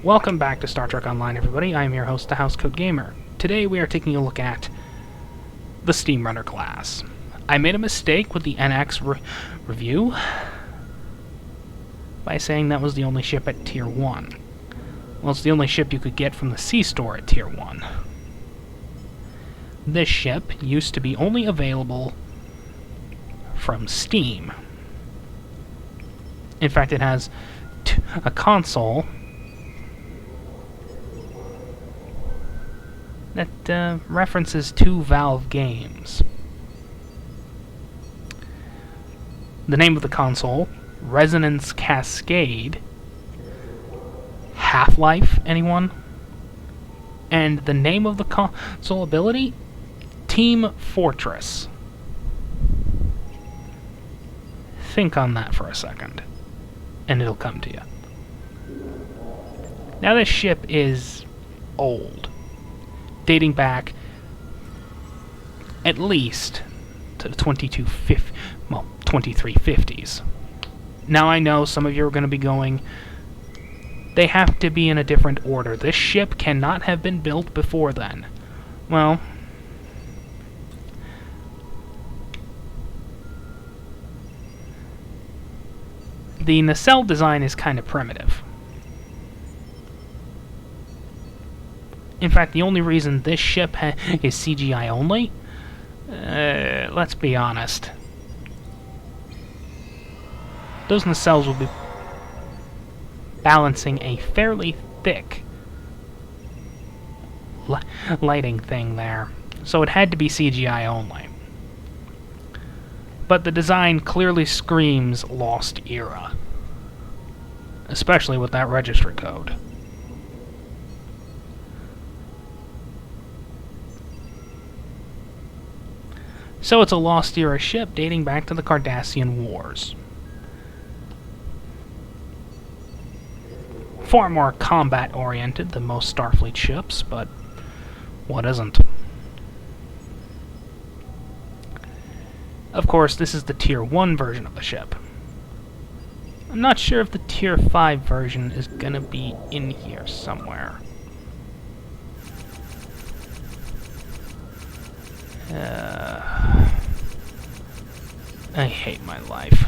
Welcome back to Star Trek Online, everybody. I am your host, the Housecoat Gamer. Today we are taking a look at the Steamrunner-Class. I made a mistake with the NX review by saying that was the only ship at Tier 1. Well, it's the only ship you could get from the C-Store at Tier 1. This ship used to be only available from Steam. In fact, it has a console that references 2 Valve games. The name of the console, Resonance Cascade. Half-Life, anyone? And the name of the console ability, Team Fortress. Think on that for a second, and it'll come to you. Now this ship is old, dating back at least to the 2350s. Now I know some of you are going to be going, they have to be in a different order. This ship cannot have been built before then. Well, the nacelle design is kind of primitive. In fact, the only reason this ship is CGI only, let's be honest, those nacelles will be balancing a fairly thick lighting thing there, so it had to be CGI only. But the design clearly screams Lost Era, especially with that registry code. So it's a Lost Era ship dating back to the Cardassian Wars. Far more combat-oriented than most Starfleet ships, but what isn't? Of course, this is the Tier 1 version of the ship. I'm not sure if the Tier 5 version is gonna be in here somewhere. I hate my life.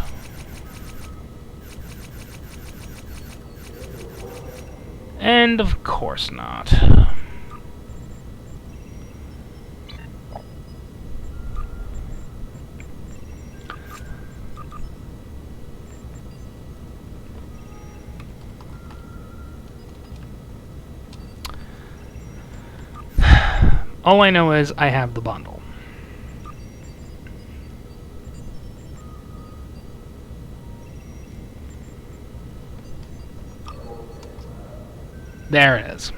And of course not. All I know is I have the bundle. There it is.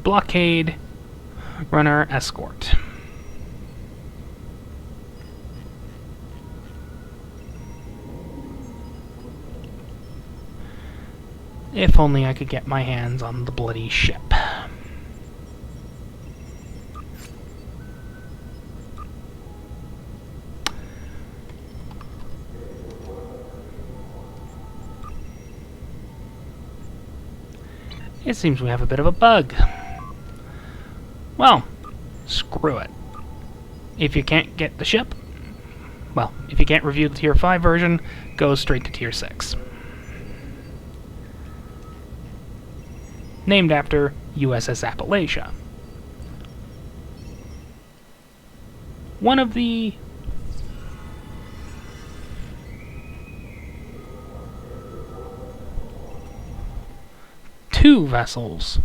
Blockade, Runner, Escort. If only I could get my hands on the bloody ship. It seems we have a bit of a bug. Well, screw it. If you can't get the ship, well, if you can't review the Tier 5 version, go straight to Tier 6. Named after USS Appalachia. One of the two vessels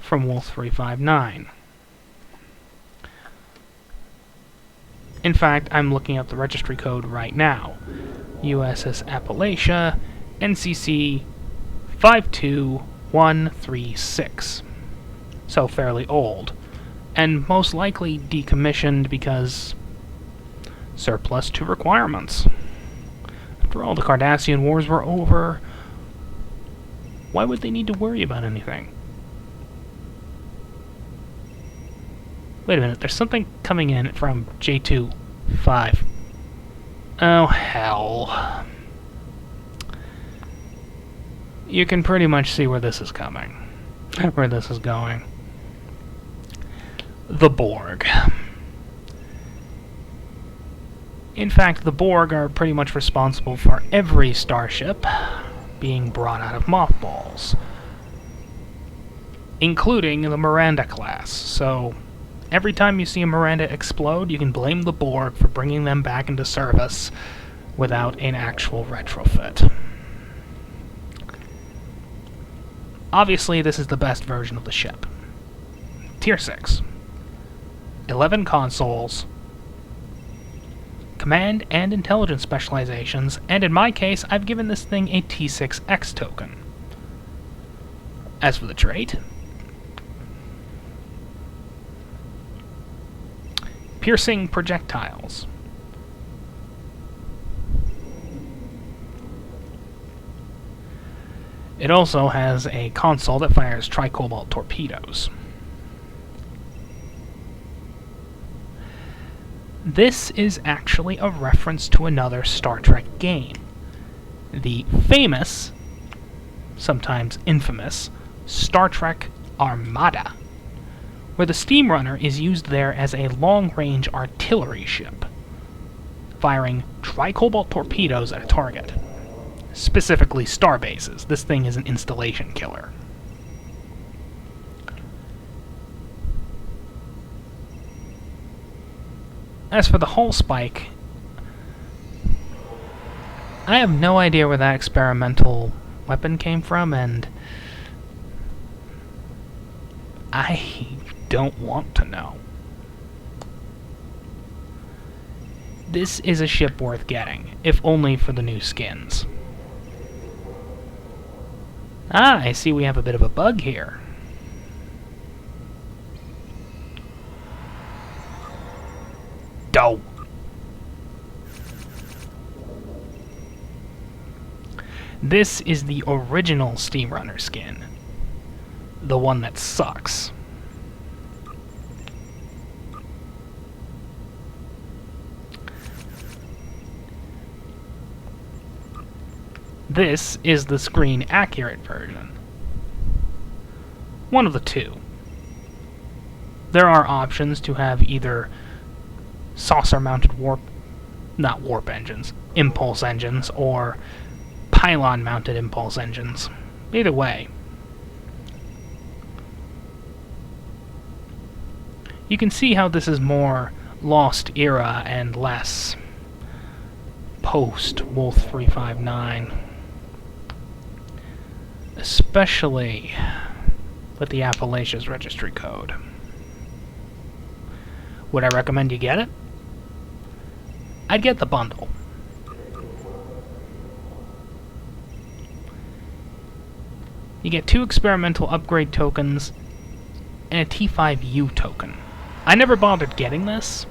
from Wolf 359. In fact, I'm looking at the registry code right now. USS Appalachia, NCC 52136. So fairly old, and most likely decommissioned because surplus to requirements. After all, the Cardassian Wars were over. Why would they need to worry about anything? Wait a minute, there's something coming in from J2-5. Oh, hell. you can pretty much see where this is coming. Where this is going. The Borg. In fact, the Borg are pretty much responsible for every starship being brought out of mothballs, including the Miranda-Class. So, every time you see a Miranda explode, you can blame the Borg for bringing them back into service without an actual retrofit. Obviously, this is the best version of the ship. Tier 6. 11 consoles, command and intelligence specializations, and in my case, I've given this thing a T6X token. As for the trait, piercing projectiles. It also has a console that fires tricobalt torpedoes. This is actually a reference to another Star Trek game. The famous, sometimes infamous, Star Trek Armada, where the Steamrunner is used there as a long-range artillery ship, firing tricobalt torpedoes at a target. Specifically starbases. This thing is an installation killer. As for the hull spike, I have no idea where that experimental weapon came from, and I don't want to know. This is a ship worth getting, if only for the new skins. Ah, I see we have a bit of a bug here. Doh. This is the original Steamrunner skin. The one that sucks. This is the screen-accurate version. One of the two. There are options to have either saucer-mounted impulse engines, or pylon-mounted impulse engines. Either way. You can see how this is more Lost Era and less post-Wolf 359. Especially with the Appalachia's registry code. Would I recommend you get it? I'd get the bundle. You get 2 experimental upgrade tokens and a T5U token. I never bothered getting this,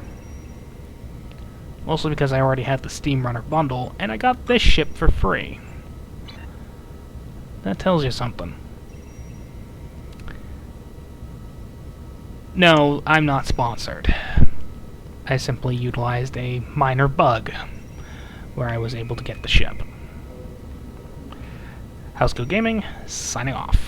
mostly because I already had the Steamrunner bundle, and I got this ship for free. That tells you something. No, I'm not sponsored. I simply utilized a minor bug where I was able to get the ship. Housecoat Gaming, signing off.